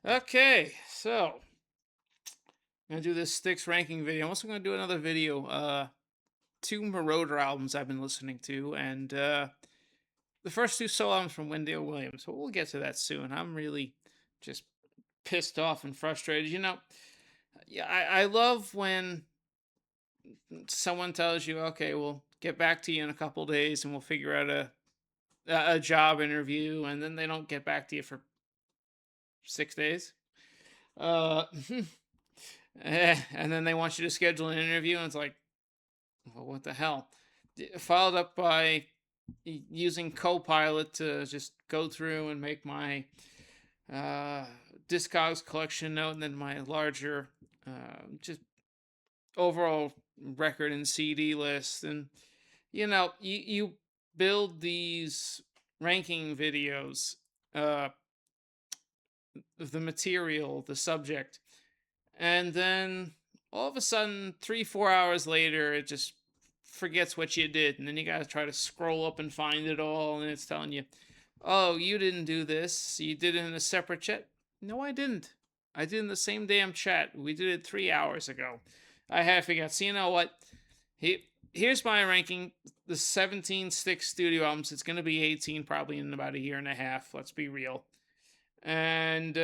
Okay, so I'm gonna do this Styx ranking video. I'm also gonna do another video. Two Marauder albums I've been listening to, and the first two solo albums from Wendell Williams. But we'll get to that soon. I'm really just pissed off and frustrated. Yeah, I love when someone tells you, "Okay, we'll get back to you in a couple days, and we'll figure out a job interview," and then they don't get back to you for 6 days. Uh, and then they want you to schedule an interview, and it's like, well, what the hell? Followed up by using Copilot to just go through and make my uh, Discogs collection note, and then my larger just overall record and CD list. And you build these ranking videos, uh, the material, the subject, and then all of a sudden 3 4 hours later it just forgets what you did, and then you gotta try to scroll up and find it all, and it's telling you, oh, you didn't do this, you did it in a separate chat. No, I didn't. I did it in the same damn chat. We did it 3 hours ago. I had forgot. So you know what, here's my ranking. The 17 Styx studio albums, it's gonna be 18 probably in about a year and a half, let's be real. And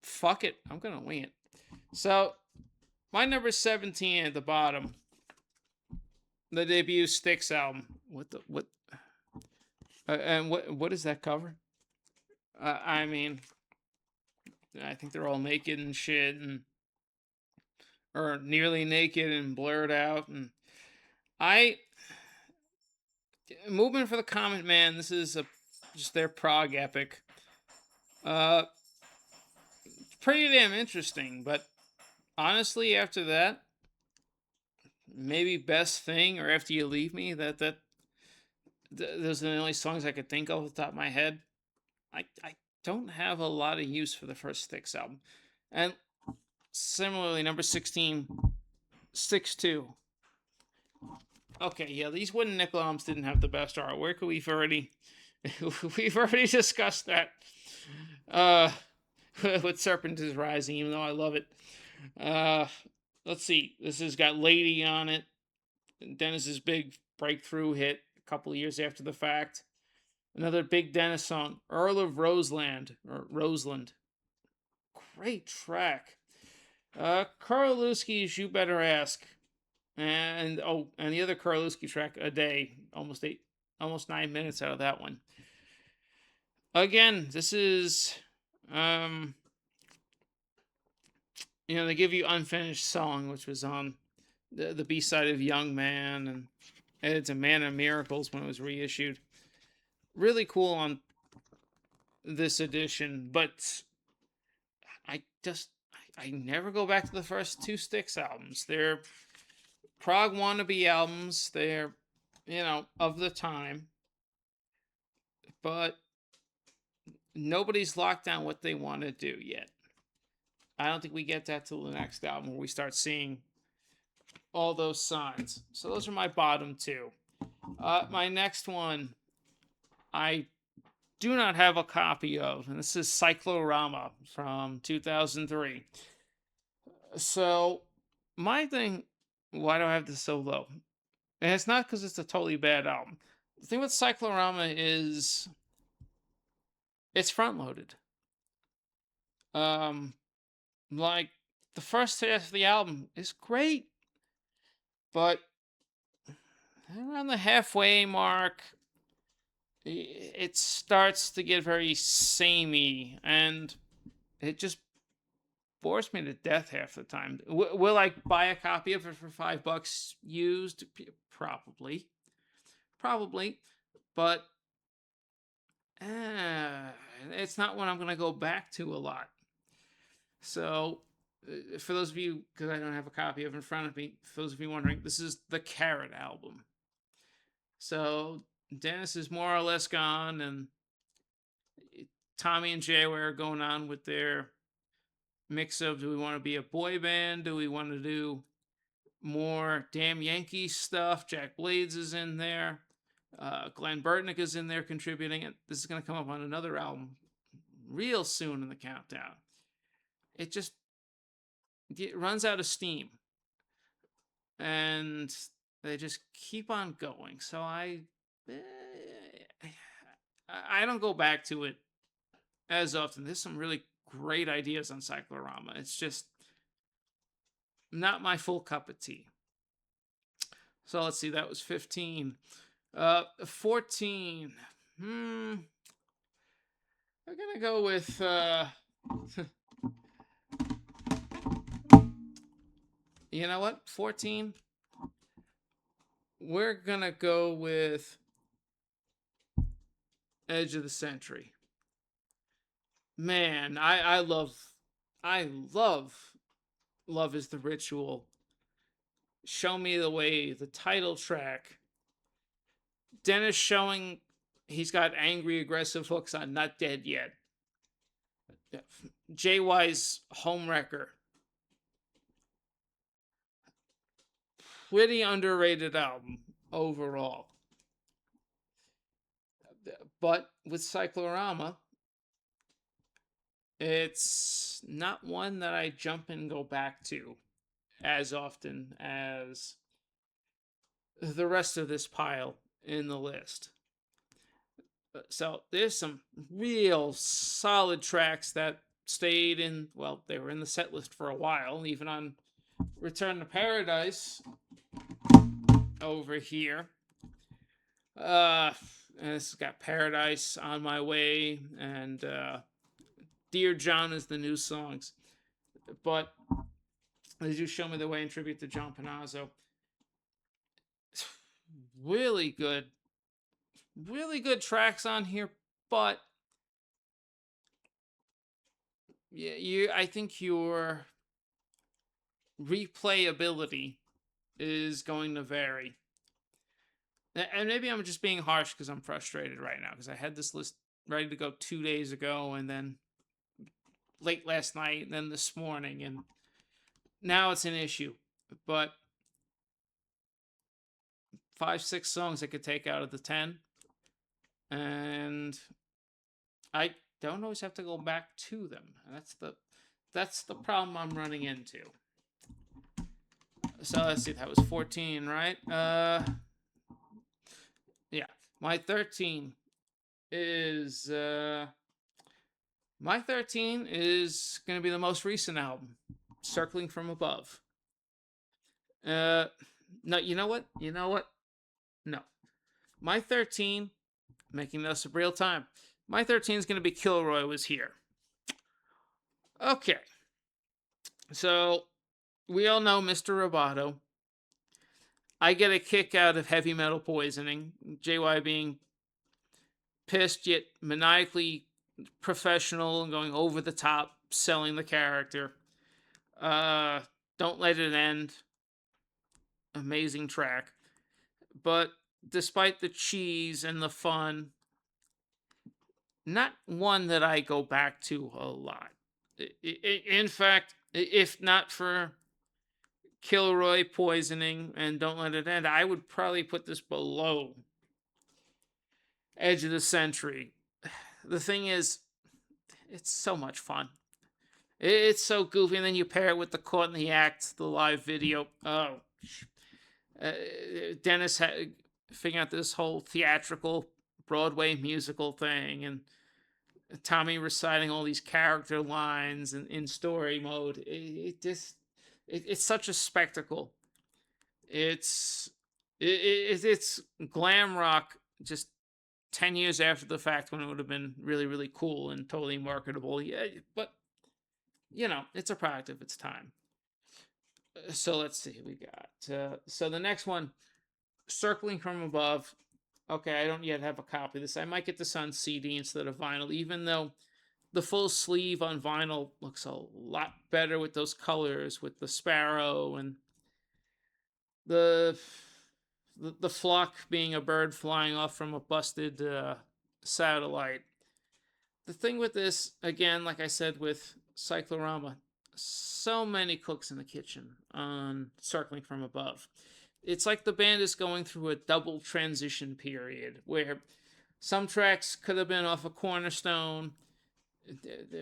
fuck it, I'm gonna wing it. So my number 17 at the bottom, the debut Styx album. And what is that cover? I mean, I think they're all naked and shit, and or nearly naked and blurred out. And I Movement for the Comet Man. This is just their prog epic. Uh, Pretty damn interesting, but honestly, after that, maybe Best Thing or After You Leave Me. Those are the only songs I could think of off the top of my head. I don't have a lot of use for the first Styx album. And similarly, number 16, Styx 2. Okay, yeah, these wooden nickel albums didn't have the best artwork. We've already discussed that. Uh with Serpent is Rising, even though I love it. Uh let's see. This has got Lady on it. Dennis's big breakthrough hit a couple of years after the fact. Another big Dennis song, Earl of Roseland. Great track. Karolewski's You Better Ask. And the other Karolewski track, A Day, almost 9 minutes out of that one. Again, this is um they give you Unfinished Song, which was on the B side of Young Man, and it's a Man of Miracles when it was reissued. Really cool on this edition, but I just I never go back to the first two Styx albums. They're prog wannabe albums. They're of the time, but nobody's locked down what they want to do yet. I don't think we get that till the next album where we start seeing all those signs. So those are my bottom two. My next one, I do not have a copy of, and this is Cyclorama from 2003. So my thing, why do I have this so low? And it's not because it's a totally bad album. The thing with Cyclorama is it's front loaded. Um, like the first half of the album is great, but around the halfway mark, it starts to get very samey, and it just bores me to death half the time. Will I buy a copy of it for $5 used? Probably, but it's not one I'm gonna go back to a lot. So, for those of you, because I don't have a copy of it in front of me, for those of you wondering, this is the Carrot album. So Dennis is more or less gone, and Tommy and Jay are going on with their mix of, do we want to be a boy band? Do we want to do more Damn Yankees stuff? Jack Blades is in there. Glenn Burtnick is in there contributing. This is going to come up on another album real soon in the countdown. It just runs out of steam, and they just keep on going. So I don't go back to it as often. There's some really great ideas on Cyclorama. It's just not my full cup of tea. So let's see, that was 15. 14. I'm gonna go with you know what? 14. We're gonna go with Edge of the Century. Man, I love Love is the Ritual. Show Me the Way, the title track. Dennis showing he's got angry, aggressive hooks on Not Dead Yet. JY's Homewrecker. Pretty underrated album overall. But with Cyclorama, it's not one that I jump and go back to as often as the rest of this pile in the list. So there's some real solid tracks that stayed in, well, they were in the set list for a while, even on Return to Paradise over here. And this has got Paradise, On My Way, and Dear John is the new songs. But they do Show Me the Way in tribute to John Panazzo. Really good tracks on here, but yeah, I think your replayability is going to vary. And maybe I'm just being harsh because I'm frustrated right now, because I had this list ready to go 2 days ago, and then late last night, and then this morning, and now it's an issue. But 5-6 songs I could take out of the 10, and I don't always have to go back to them. That's the problem I'm running into. So let's see, that was 14, right? Yeah. My 13 is my 13 is gonna be the most recent album, Circling from Above. No, you know what? No. My 13, making this a real time. My 13 is gonna be Kilroy Was Here. Okay. So we all know Mr. Roboto. I get a kick out of Heavy Metal Poisoning. JY being pissed yet maniacally professional and going over the top, selling the character. Don't Let It End. Amazing track. But despite the cheese and the fun, not one that I go back to a lot. In fact, if not for Kilroy Poisoning and Don't Let It End, I would probably put this below Edge of the Century. The thing is, it's so much fun. It's so goofy, and then you pair it with the Caught in the Act, the live video. Oh, Dennis figuring out this whole theatrical Broadway musical thing, and Tommy reciting all these character lines in story mode. It's such a spectacle. It's glam rock just 10 years after the fact, when it would have been really, really cool and totally marketable. Yeah, but it's a product of its time. So let's see, we got so the next one, Circling from Above. Okay, I don't yet have a copy of this. I might get this on CD instead of vinyl, even though the full sleeve on vinyl looks a lot better with those colors, with the sparrow and the flock being a bird flying off from a busted satellite. The thing with this, again, like I said with Cyclorama, so many cooks in the kitchen on Circling from Above. It's like the band is going through a double transition period where some tracks could have been off a Cornerstone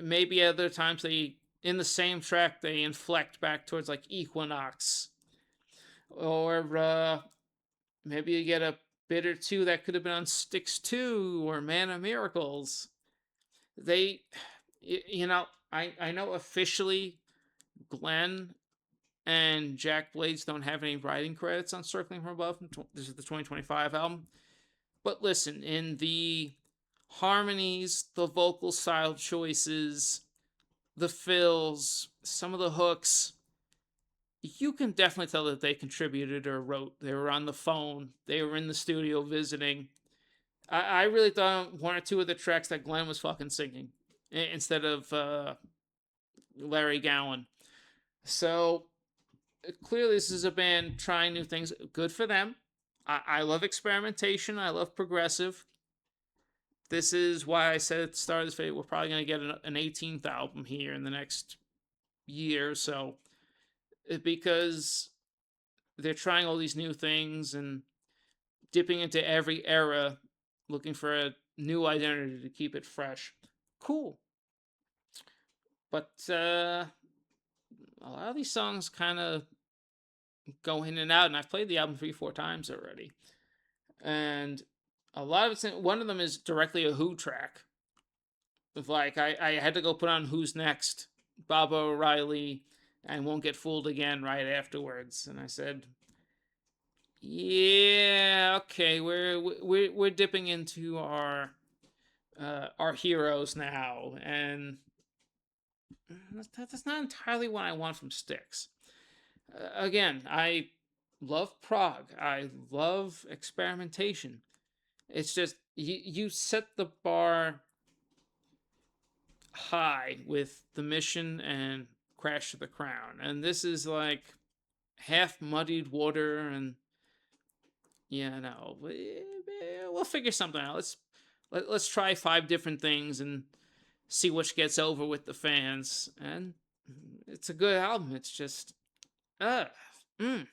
Maybe other times they, in the same track, they inflect back towards like Equinox, or maybe you get a bit or two that could have been on Styx 2 or Man of Miracles. They, you know, I know officially Glenn and Jack Blades don't have any writing credits on Circling from Above. This is the 2025 album. But listen, in the harmonies, the vocal style choices, the fills, some of the hooks, you can definitely tell that they contributed or wrote. They were on the phone, they were in the studio visiting. I really thought one or two of the tracks that Glenn was fucking singing instead of Larry Gowan. So clearly, this is a band trying new things. Good for them. I love experimentation. I love progressive. This is why I said at the start of this video, we're probably going to get an 18th album here in the next year or so. Because they're trying all these new things and dipping into every era, looking for a new identity to keep it fresh. Cool. But a lot of these songs kind of go in and out, and I've played the album 3-4 times already. And a lot of it's one of them is directly a Who track. Of like I had to go put on Who's Next, Baba O'Reilly, and Won't Get Fooled Again right afterwards. And I said, yeah, okay, we're dipping into our heroes now, and that's not entirely what I want from Styx. Again, I love prog. I love experimentation. It's just you set the bar high with The Mission and Crash to the Crown, and this is like half muddied water, and yeah, no, we'll figure something out. Let's try 5 different things and see which gets over with the fans. And it's a good album. It's just, uh, mm.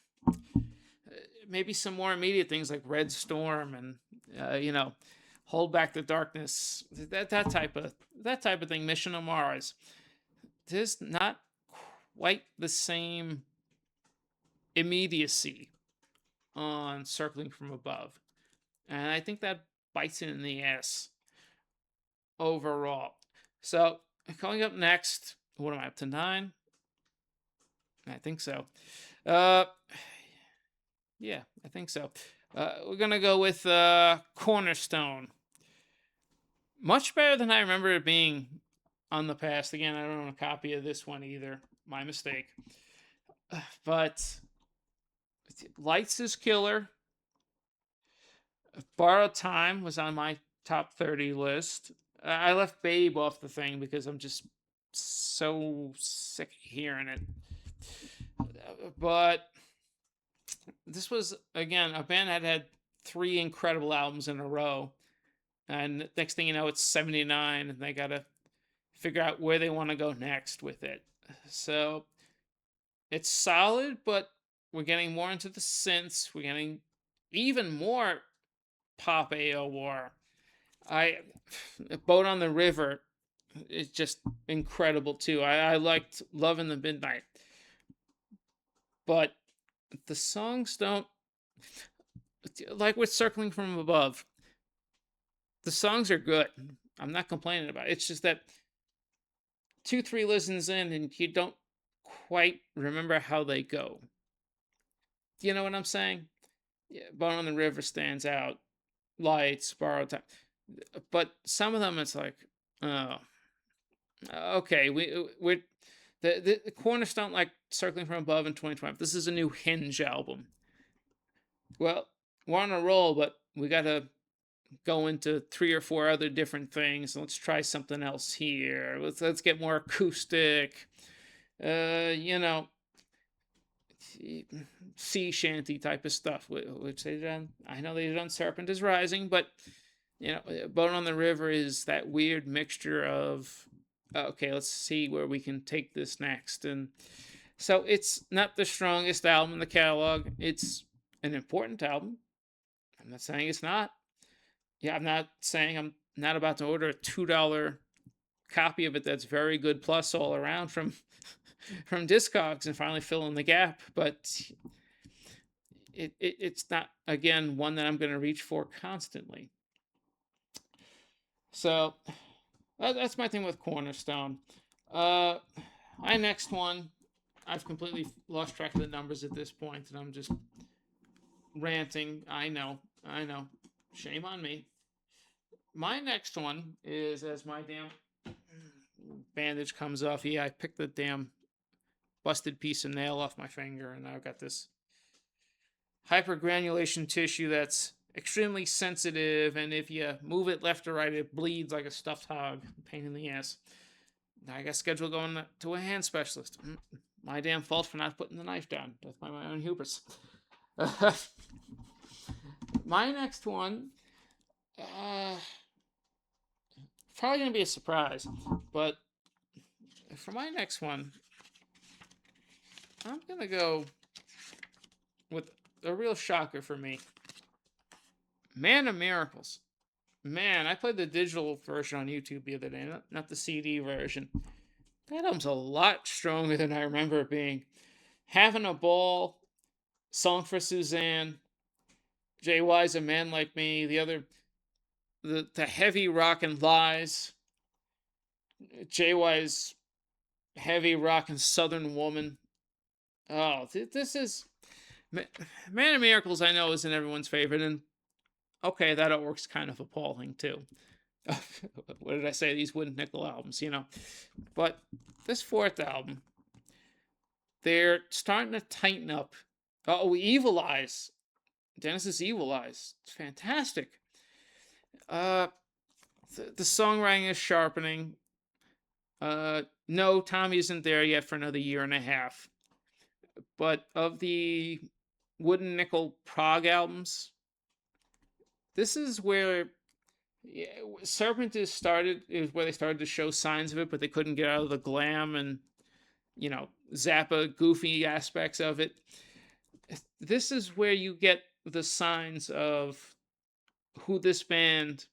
Maybe some more immediate things like Red Storm and Hold Back the Darkness. That type of thing. Mission on Mars. There's not quite the same immediacy on Circling from Above, and I think that bites it in the ass overall. So coming up next, what am I up to, 9? I think so. Yeah, I think so. We're gonna go with Cornerstone. Much better than I remember it being on the past. Again, I don't own a copy of this one either. My mistake. But Lights is killer. Borrowed Time was on my top 30 list. I left Babe off the thing because I'm just so sick of hearing it. But this was, again, a band that had 3 incredible albums in a row. And next thing you know, it's 79, and they got to figure out where they want to go next with it. So it's solid, but we're getting more into the synths. We're getting even more pop AOR. Boat on the River is just incredible too. I liked Love in the Midnight, but the songs don't, like with Circling from Above. The songs are good. I'm not complaining about it. It's just that 2-3 listens in and you don't quite remember how they go. Do you know what I'm saying? Yeah, Boat on the River stands out. Lights, Borrowed Time. But some of them, it's like, oh, okay, we're the Cornerstone, like Circling from Above in 2020. This is a new Hinge album. Well, we're on a roll, but we got to go into 3 or 4 other different things. Let's try something else here. Let's get more acoustic. Sea shanty type of stuff, which they done. I know they done Serpent is Rising, but Boat on the River is that weird mixture of okay, let's see where we can take this next. And so it's not the strongest album in the catalog. It's an important album. I'm not saying it's not. Yeah, I'm not saying I'm not about to order a $2 copy of it that's very good plus all around from from Discogs and finally fill in the gap. But it's not, again, one that I'm going to reach for constantly. So that's my thing with Cornerstone. My next one, I've completely lost track of the numbers at this point, and I'm just ranting. I know. Shame on me. My next one is, as my damn bandage comes off. Yeah, I picked the damn busted piece of nail off my finger, and I've got this hypergranulation tissue that's extremely sensitive, and if you move it left or right, it bleeds like a stuffed hog. Pain in the ass. Now I got scheduled going to a hand specialist. My damn fault for not putting the knife down. Death by my own hubris. My next one, probably going to be a surprise, but for my next one, I'm going to go with a real shocker for me. Man of Miracles. Man, I played the digital version on YouTube the other day, not the CD version. That album's a lot stronger than I remember it being. Having a Ball, Song for Suzanne, JY's A Man Like Me, the heavy rock and Lies, JY's heavy rock and Southern Woman. Oh, this is... Man of Miracles, I know, isn't everyone's favorite, and okay, that artwork's kind of appalling, too. What did I say? These wooden nickel albums, But this fourth album, they're starting to tighten up. Oh, Evil Eyes. Dennis's Evil Eyes. It's fantastic. The songwriting is sharpening. No, Tommy isn't there yet for another year and a half. But of the wooden nickel prog albums, this is where Serpent is where they started to show signs of it, but they couldn't get out of the glam and Zappa goofy aspects of it. This is where you get the signs of who this band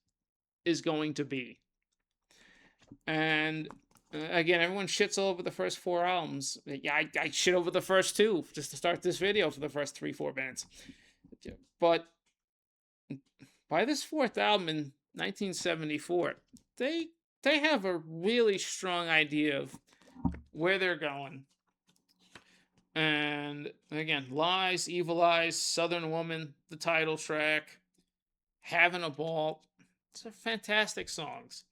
is going to be. And again, everyone shits all over the first 4 albums. Yeah, I shit over the first 2 just to start this video for the first 3-4 bands. But by this 4th album in 1974, they have a really strong idea of where they're going. And again, Lies, Evil Eyes, Southern Woman, the title track, Having a Ball. These are fantastic songs.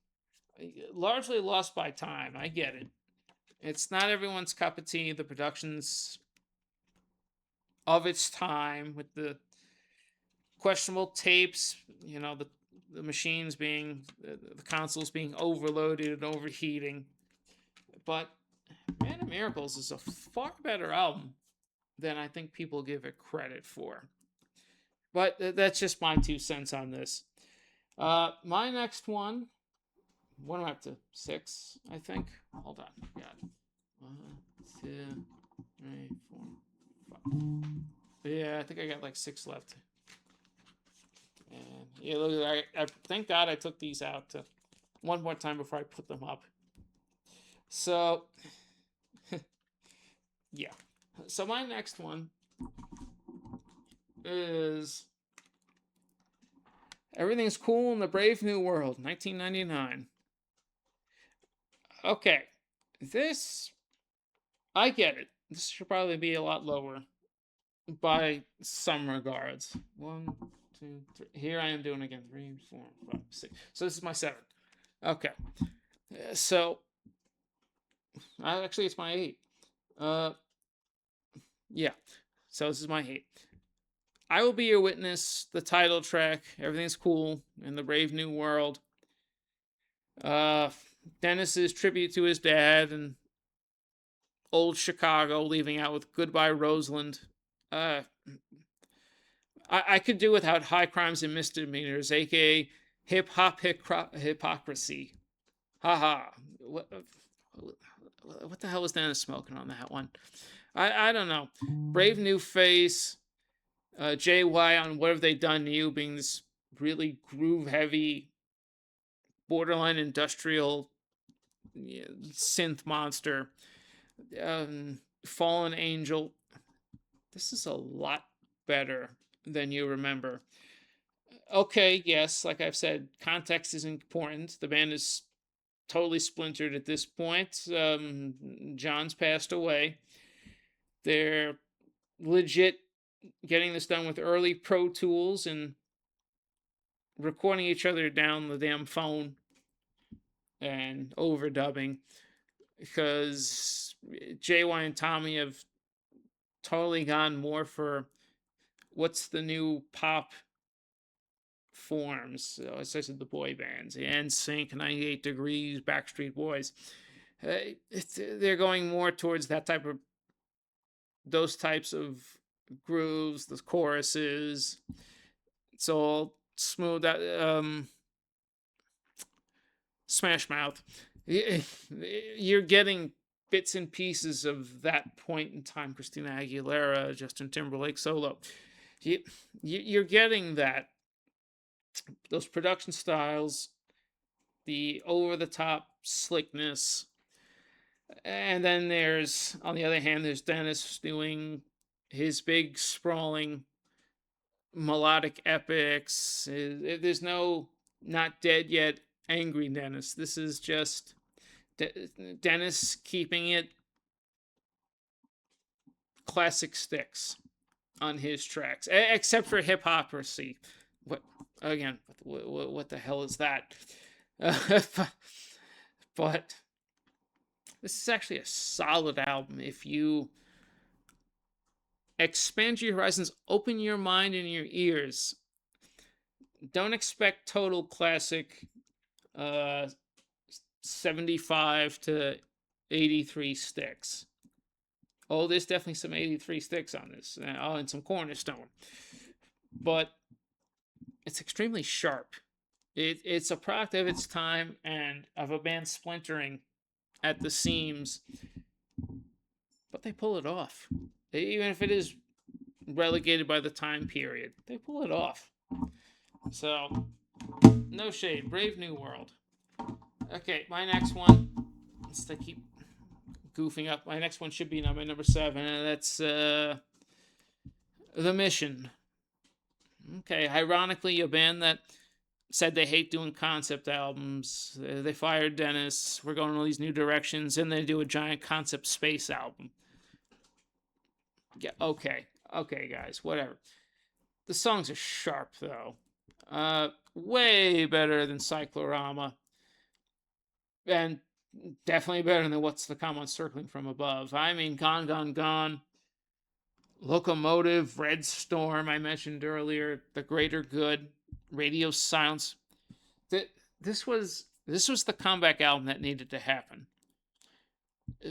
Largely lost by time, I get it. It's not everyone's cup of tea. The production's of its time with the questionable tapes, the machines being, the consoles being overloaded and overheating. But Man of Miracles is a far better album than I think people give it credit for. But that's just my 2 cents on this. My next one, what am I up to? 6, I think. Hold on. Got it. 1, 2, 3, 4, 5. Yeah, I think I got like 6 left. And yeah, look, I thank God I took these out one more time before I put them up. So, yeah. So my next one is Everything's Cool in the Brave New World, 1999. Okay, this, I get it. This should probably be a lot lower by some regards. 1, 2, 3. Here I am doing again. 3, 4, 5, 6. So this is my 7. Okay. So, actually, it's my 8. Yeah. So this is my 8. I Will Be Your Witness, the title track, Everything's Cool in the Brave New World. Dennis's tribute to his dad and old Chicago, leaving out with Goodbye Roseland. I could do without High Crimes and Misdemeanors, aka Hip Hop Hypocrisy. Haha. What the hell was Dennis smoking on that one? I don't know. Brave New Face, JY on What Have They Done to You, being this really groove heavy, borderline industrial synth monster, fallen angel. This is a lot better than you remember. Okay, yes, like I've said, context is important. The band is totally splintered at this point. John's passed away. They're legit getting this done with early Pro Tools and recording each other down the damn phone and overdubbing, because JY and Tommy have totally gone more for what's the new pop forms. So, as I said, the boy bands, NSYNC, 98 Degrees, Backstreet Boys. They're going more towards those types of grooves, the choruses. It's all smooth. Smash Mouth. You're getting bits and pieces of that point in time. Christina Aguilera, Justin Timberlake solo. You're getting those production styles, the over the top slickness. And then on the other hand, there's Dennis doing his big sprawling melodic epics. There's no not dead yet angry Dennis. This is just Dennis keeping it classic Styx on his tracks, except for Hypocrisy. What again? What the hell is that? But this is actually a solid album. If you expand your horizons, open your mind and your ears. Don't expect total classic 75 to 83 Styx. Oh, there's definitely some 83 Styx on this, and some Cornerstone. But it's extremely sharp. It's a product of its time and of a band splintering at the seams. But they pull it off. Even if it is relegated by the time period, they pull it off. So, no shade. Brave New World. Okay, my next one. Let's keep goofing up. My next one should be my number 7, and that's The Mission. Okay, ironically, a band that said they hate doing concept albums. They fired Dennis. We're going all these new directions, and they do a giant concept space album. Yeah, okay, guys, whatever. The songs are sharp, though. Way better than Cyclorama. And definitely better than What's the Come on Circling from Above. I mean, Gone, Gone, Gone. Locomotive, Red Storm, I mentioned earlier. The Greater Good. Radio Silence. This was the comeback album that needed to happen.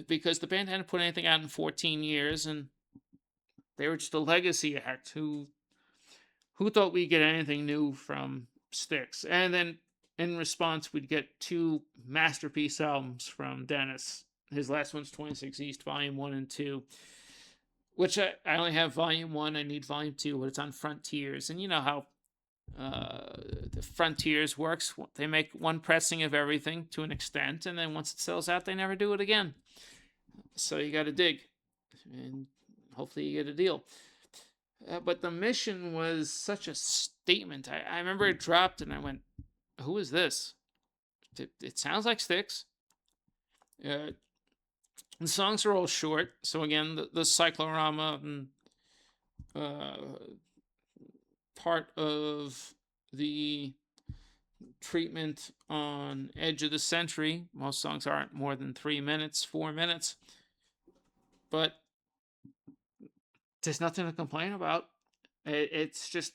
Because the band hadn't put anything out in 14 years, and they were just a legacy act who thought we'd get anything new from Styx. And then in response, we'd get 2 masterpiece albums from Dennis. His last one's 26 East, Volume 1 and 2. Which I only have Volume 1. I need Volume 2, but it's on Frontiers. And you know how the Frontiers works. They make one pressing of everything to an extent, and then once it sells out, they never do it again. So you got to dig. And hopefully you get a deal. But The Mission was such a statement. I remember it dropped and I went, who is this? It sounds like Styx. The songs are all short. So again, the Cyclorama part of the treatment on Edge of the Century. Most songs aren't more than 3 minutes, 4 minutes. But there's nothing to complain about. It's just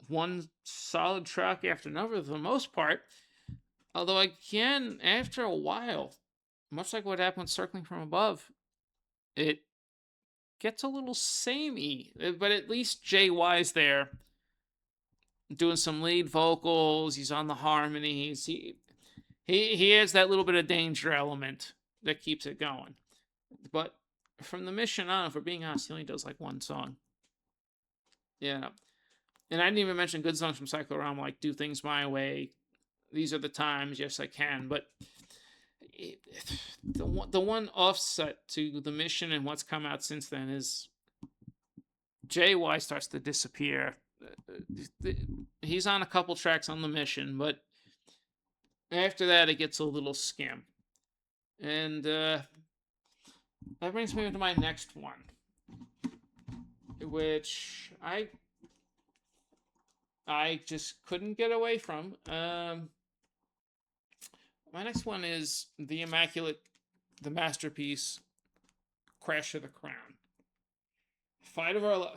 one solid track after another for the most part. Although, again, after a while, much like what happened with Circling from Above, it gets a little samey. But at least JY's there doing some lead vocals. He's on the harmonies. He has that little bit of danger element that keeps it going. But from The Mission on, if we're being honest, he only does like one song. Yeah. And I didn't even mention good songs from Cyclorama, like Do Things My Way, These Are the Times, Yes I Can. But the one offset to the mission and what's come out since then is JY starts to disappear. He's on a couple tracks on the mission, but after that it gets a little skim. And that brings me to my next one, which I just couldn't get away from. My next one is the masterpiece, Crash of the Crown. Fight of our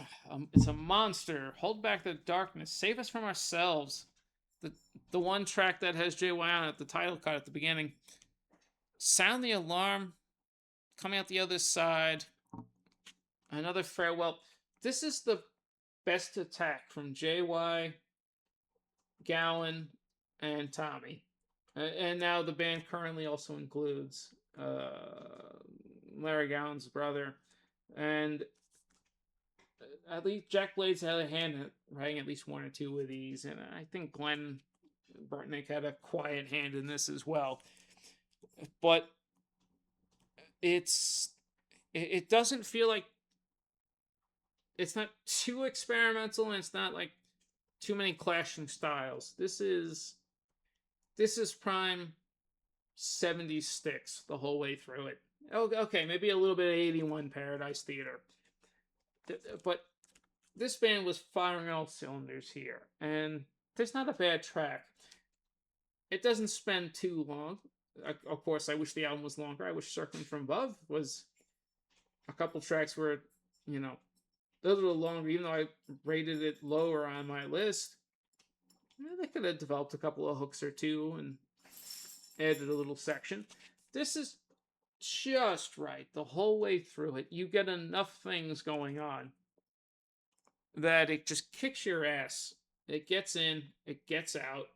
it's a monster. Hold back the darkness. Save us from ourselves. The one track that has JY on it, the title cut at the beginning. Sound the alarm. Coming out the other side. Another farewell. This is the best attack from JY, Gowan, and Tommy. And now the band currently also includes Larry Gowan's brother. And at least Jack Blades had a hand in writing at least one or two of these. And I think Glenn Burtnick had a quiet hand in this as well. But it doesn't feel like it's not too experimental, and it's not like too many clashing styles. This is prime 70s Styx the whole way through it. Okay, maybe a little bit of 81 Paradise Theater. But this band was firing all cylinders here, and there's not a bad track. It doesn't spend too long. Of course, I wish the album was longer. I wish Circling from Above was a couple tracks where, a little longer, even though I rated it lower on my list. They could have developed a couple of hooks or two and added a little section. This is just right the whole way through it. You get enough things going on that it just kicks your ass. It gets in, it gets out,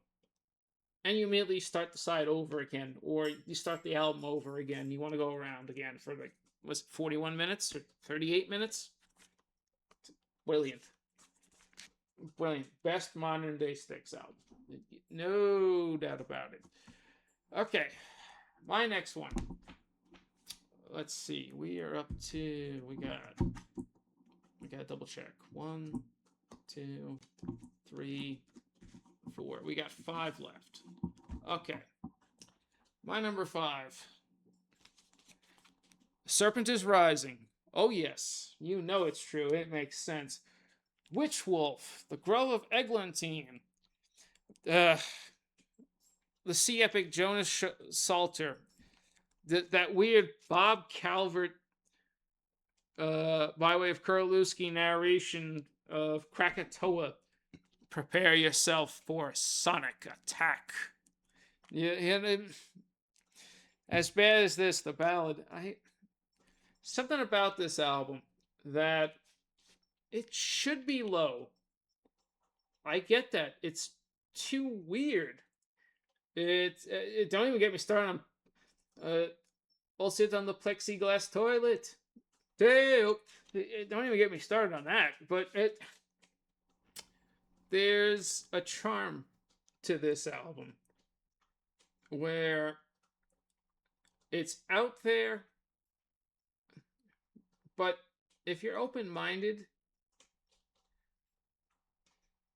and you immediately start the side over again, or you start the album over again. You want to go around again for was it 41 minutes or 38 minutes? Brilliant. Best modern day Styx album. No doubt about it. Okay. My next one. Let's see. We are up to... We got to double check. 1, 2, 3, 4. We got 5 left. Okay. My number 5. Serpent is Rising. Oh yes. You know it's true. It makes sense. Witch Wolf, The Grove of Eglantine, the sea epic Jonas Salter, that weird Bob Calvert, by way of Kurlewski narration of Krakatoa, prepare yourself for sonic attack. Yeah, as bad as this, the ballad, something about this album that it should be low. I get that. It's too weird. It don't even get me started on I'll sit on the plexiglass toilet. Don't even get me started on that. But there's a charm to this album where it's out there, but if you're open-minded,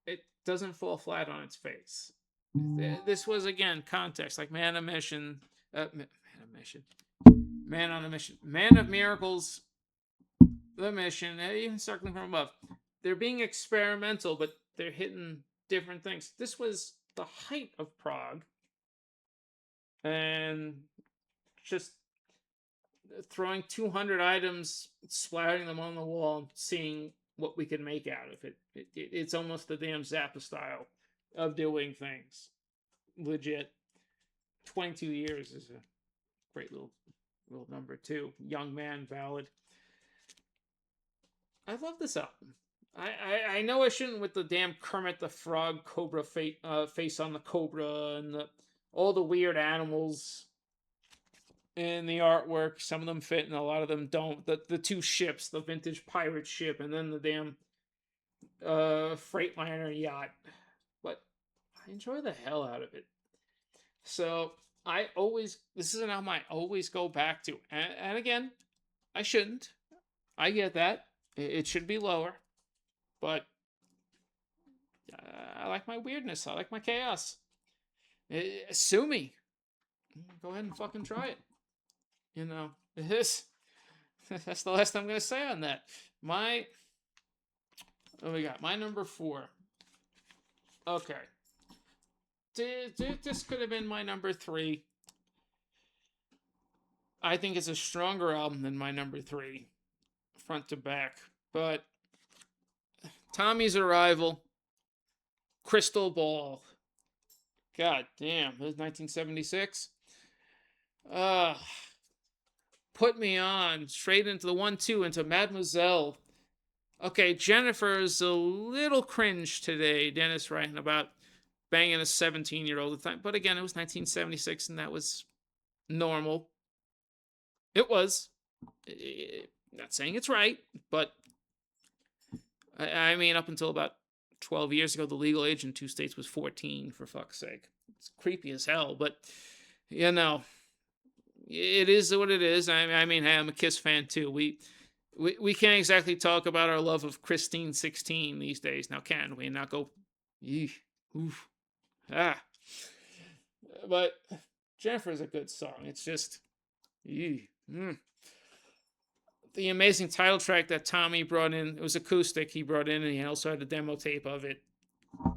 it doesn't fall flat on its face. This was, again, context, like Man on a Mission, Man of Miracles, The Mission, even Circling from Above. They're being experimental, but they're hitting different things. This was the height of prog, and just throwing 200 items, splattering them on the wall, and seeing what we can make out of it. It's almost the damn Zappa style of doing things. Legit. 22 years is a great little number too. Young Man ballad. I love this album. I know I shouldn't with the damn Kermit the Frog Cobra face on the Cobra and all the weird animals in the artwork. Some of them fit and a lot of them don't. The two ships, the vintage pirate ship and then the damn Freightliner yacht. But I enjoy the hell out of it. So this is an album I always go back to. And again, I shouldn't. I get that. It should be lower. But I like my weirdness. I like my chaos. Sue me. Go ahead and fucking try it. You know, this. That's the last I'm going to say on that. What we got? My number 4. Okay. This could have been my number 3. I think it's a stronger album than my number 3, front to back. But Tommy's Arrival, Crystal Ball. God damn, it was 1976. Put me on straight into the 1-2 into Mademoiselle. Okay, Jennifer's a little cringe today. Dennis writing about banging a 17-year-old at the time. But again, it was 1976, and that was normal. It was. Not saying it's right, but I mean, up until about 12 years ago, the legal age in 2 states was 14, for fuck's sake. It's creepy as hell, but, you know, it is what it is. I mean, hey, I'm a Kiss fan, too. We can't exactly talk about our love of Christine 16 these days, now can we? And not go, oof, ah. But Jennifer's a good song. It's just, The amazing title track that Tommy brought in, it was acoustic, he brought in, and he also had a demo tape of it,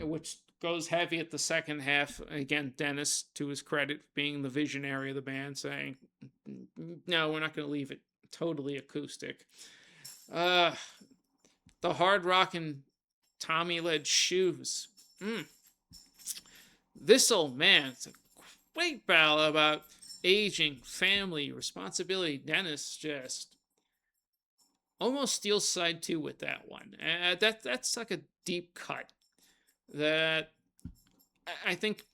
which goes heavy at the second half. Again, Dennis, to his credit, being the visionary of the band, saying, no, we're not going to leave it totally acoustic. The hard rockin' Tommy-led Shoes. This old man, it's a great ballad about aging, family, responsibility. Dennis just almost steals side 2 with that one. That's like a deep cut that I think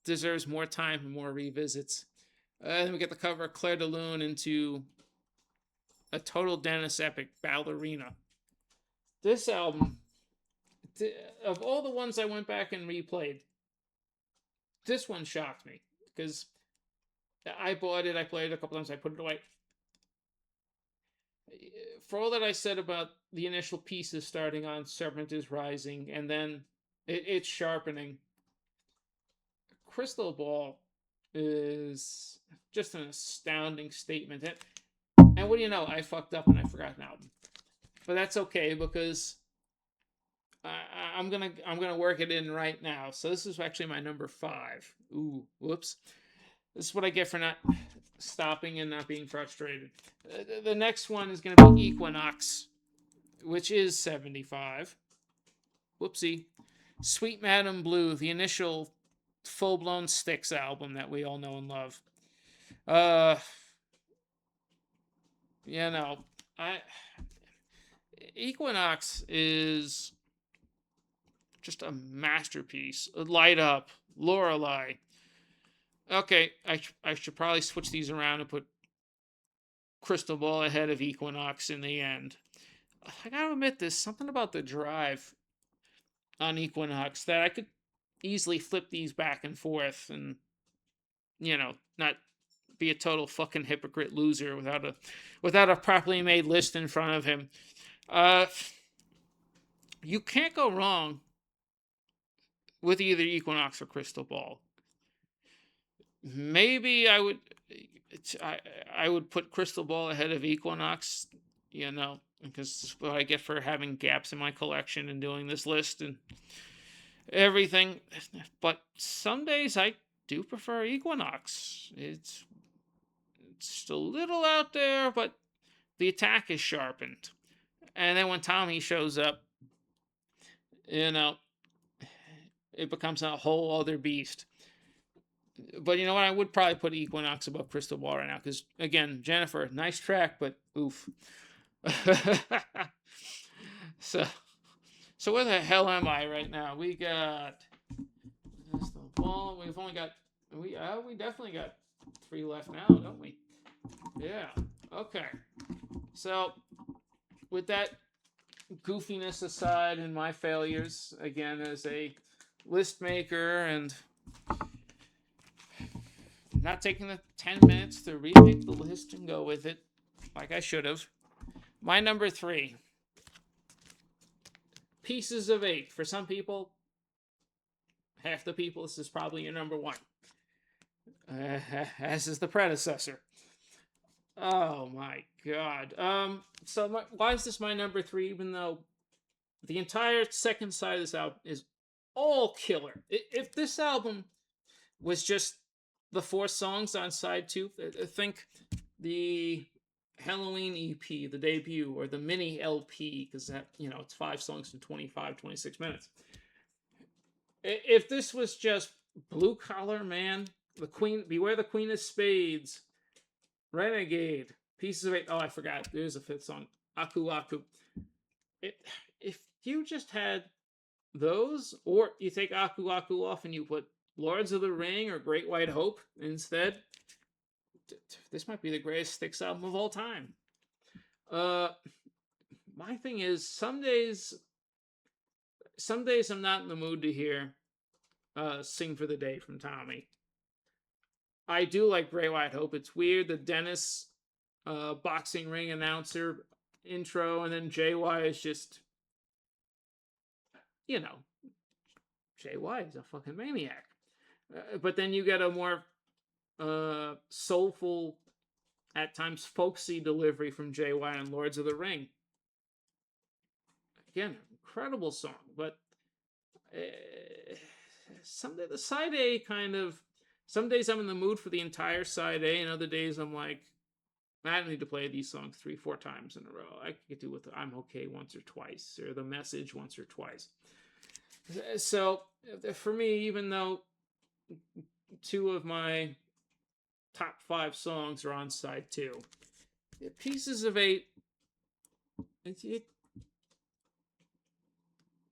deserves more time and more revisits. Then we get the cover of Claire de Lune into a total Dennis epic, Ballerina. This album, of all the ones I went back and replayed, this one shocked me because I bought it, I played it a couple times, I put it away. For all that I said about the initial pieces starting on Serpent is Rising and then it's sharpening, Crystal Ball is just an astounding statement. And what do you know? I fucked up and I forgot an album. But that's okay because I'm gonna work it in right now. So this is actually my number 5. Ooh, whoops. This is what I get for not stopping and not being frustrated. The next one is going to be Equinox, which is 75. Whoopsie. Sweet Madam Blue, the initial full-blown Styx album that we all know and love. You know, Equinox is just a masterpiece. Light Up, Lorelei. Okay, I should probably switch these around and put Crystal Ball ahead of Equinox in the end. I gotta admit, there's something about the drive on Equinox that I could easily flip these back and forth and, you know, not be a total fucking hypocrite loser without a properly made list in front of him. You can't go wrong with either Equinox or Crystal Ball. Maybe I would put Crystal Ball ahead of Equinox, you know, because it's what I get for having gaps in my collection and doing this list and everything. But some days I do prefer Equinox. It's a little out there, but the attack is sharpened. And then when Tommy shows up, you know, it becomes a whole other beast. But you know what? I would probably put Equinox above Crystal Ball right now because, again, Jennifer, nice track, but oof. So where the hell am I right now? We got Crystal Ball. We've only got we definitely got 3 left now, don't we? Yeah. Okay. So with that goofiness aside and my failures again as a list maker and not taking the 10 minutes to remake the list and go with it like I should have. My number 3, Pieces of 8. For some people, half the people, this is probably your number 1. As is the predecessor. Oh my god. Why is this my number 3, even though the entire second side of this album is all killer? If this album was just the 4 songs on side 2, think the Halloween EP, the debut, or the mini LP, because that, it's 5 songs in 25, 26 minutes. If this was just Blue Collar Man, the Queen, Beware the Queen of Spades, Renegade, Pieces of 8. Oh, I forgot. There's a 5th song, Aku Aku. If you just had those, or you take Aku Aku off and you put Lords of the Ring or Great White Hope instead, this might be the greatest Styx album of all time. My thing is, some days I'm not in the mood to hear Sing for the Day from Tommy. I do like Great White Hope. It's weird, the Dennis boxing ring announcer intro, and then JY is just, JY is a fucking maniac. But then you get a more soulful, at times folksy delivery from JY on Lords of the Ring. Again, incredible song, but someday the side A kind of. Some days I'm in the mood for the entire side A, and other days I'm like, I don't need to play these songs 3-4 times in a row. I could do with I'm Okay once or twice, or The Message once or twice. So for me, even though 2 of my top 5 songs are on side 2, Pieces of 8,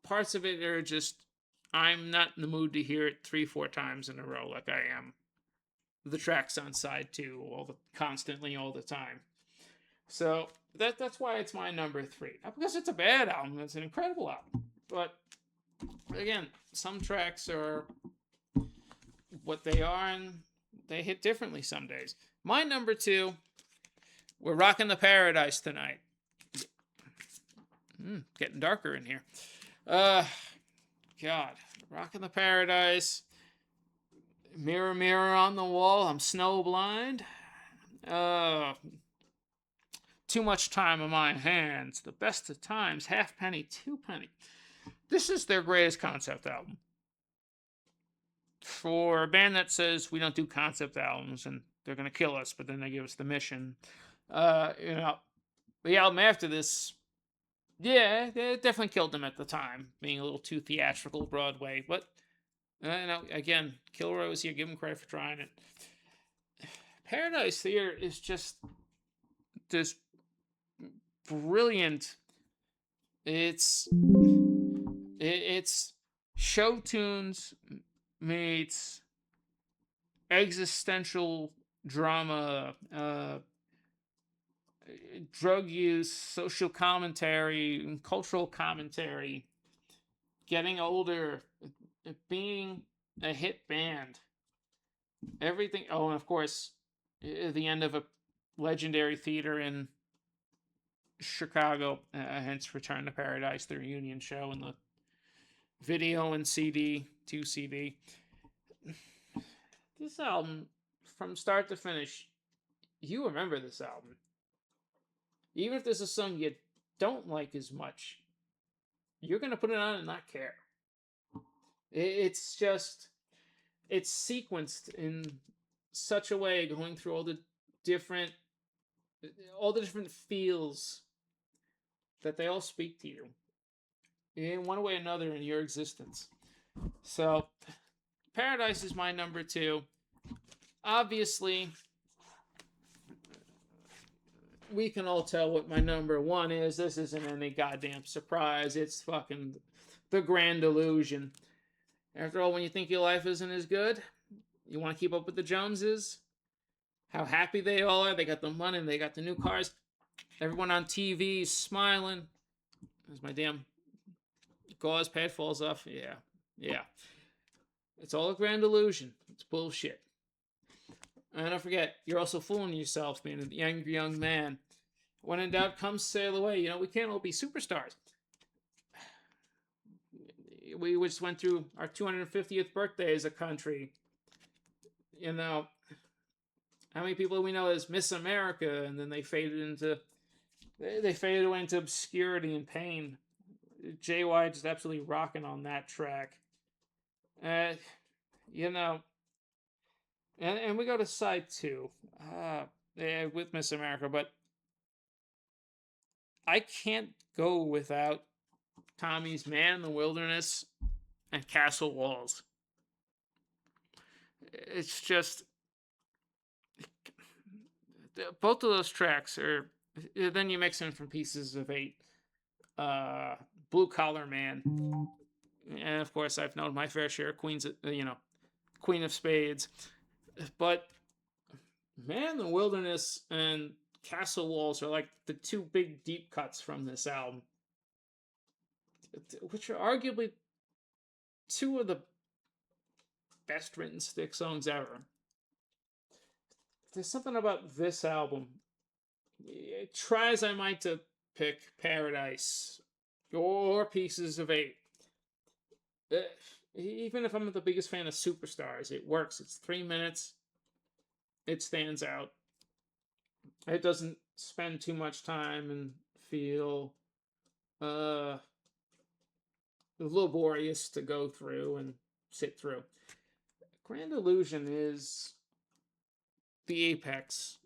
parts of it are just, I'm not in the mood to hear it 3-4 times in a row like I am the tracks on side 2 constantly all the time. So that's why it's my number 3. Not because it's a bad album, it's an incredible album. But again, some tracks are what they are, and they hit differently some days. My number 2, we're rocking the Paradise tonight. Getting darker in here. God, rocking the Paradise. Mirror, mirror on the wall, I'm snowblind. Too much time on my hands. The best of times, halfpenny, twopenny. This is their greatest concept album. For a band that says we don't do concept albums and they're going to kill us, but then they give us the mission. The album after this, yeah, it definitely killed them at the time, being a little too theatrical Broadway. But, again, Kilroy was here, give him credit for trying it. Paradise Theater is just this brilliant. It's show tunes meets existential drama, drug use, social commentary, and cultural commentary, getting older, being a hit band, everything. Oh, and of course, the end of a legendary theater in Chicago, hence Return to Paradise, the reunion show, and the video and CD, 2 CD. This album, from start to finish, you remember this album. Even if there's a song you don't like as much, you're going to put it on and not care. It's just, it's sequenced in such a way, going through all the different feels that they all speak to you in one way or another in your existence. So, Paradise is my number 2. Obviously, we can all tell what my number 1 is. This isn't any goddamn surprise. It's fucking The Grand Illusion. After all, when you think your life isn't as good, you want to keep up with the Joneses, how happy they all are. They got the money, they got the new cars. Everyone on TV is smiling. As my damn gauze pad falls off. Yeah. It's all a grand illusion. It's bullshit. And don't forget, you're also fooling yourselves, being a angry young man. When in doubt, come sail away. You know, we can't all be superstars. We just went through our 250th birthday as a country. You know, how many people do we know as Miss America, and then they faded away into obscurity and pain. JY just absolutely rocking on that track. Uh, you know, and we go to side two, with Miss America, but I can't go without Tommy's Man in the Wilderness and Castle Walls. It's just both of those tracks are. Then you mix in from Pieces of Eight, Blue Collar Man, and of course I've known my fair share of Queens, Queen of Spades, but Man in the Wilderness and Castle Walls are like the two big deep cuts from this album, which are arguably two of the best written Styx songs ever. There's something about this album. Try as I might to pick Paradise or Pieces of Eight. Even if I'm not the biggest fan of Superstars, it works. It's 3 minutes. It stands out. It doesn't spend too much time and feel laborious to go through and sit through. Grand Illusion is the apex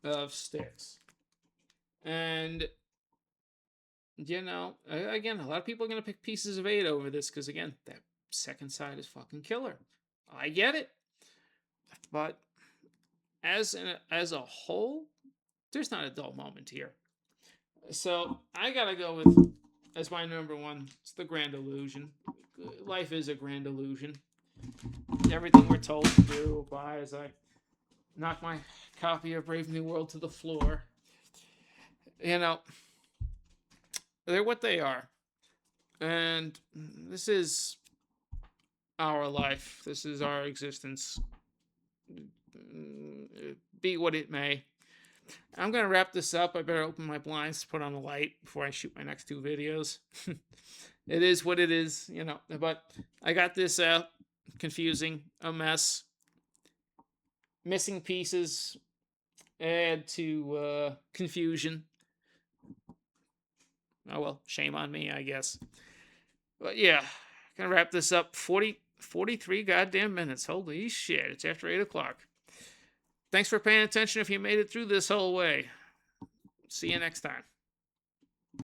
of Styx. And, again, a lot of people are going to pick Pieces of Eight over this because, again, that second side is fucking killer. I get it. But as a whole, there's not a dull moment here. So I got to go with, as my number one, it's the Grand Illusion. Life is a grand illusion. Everything we're told to do by as I knock my copy of Brave New World to the floor. They're what they are. And this is our life. This is our existence. Be what it may. I'm going to wrap this up. I better open my blinds to put on the light before I shoot my next two videos. It is what it is, But I got this out. Confusing. A mess. Missing pieces add to confusion. Oh well, shame on me, I guess. But yeah, gonna wrap this up. 43 goddamn minutes. Holy shit, it's after 8 o'clock. Thanks for paying attention if you made it through this whole way. See you next time.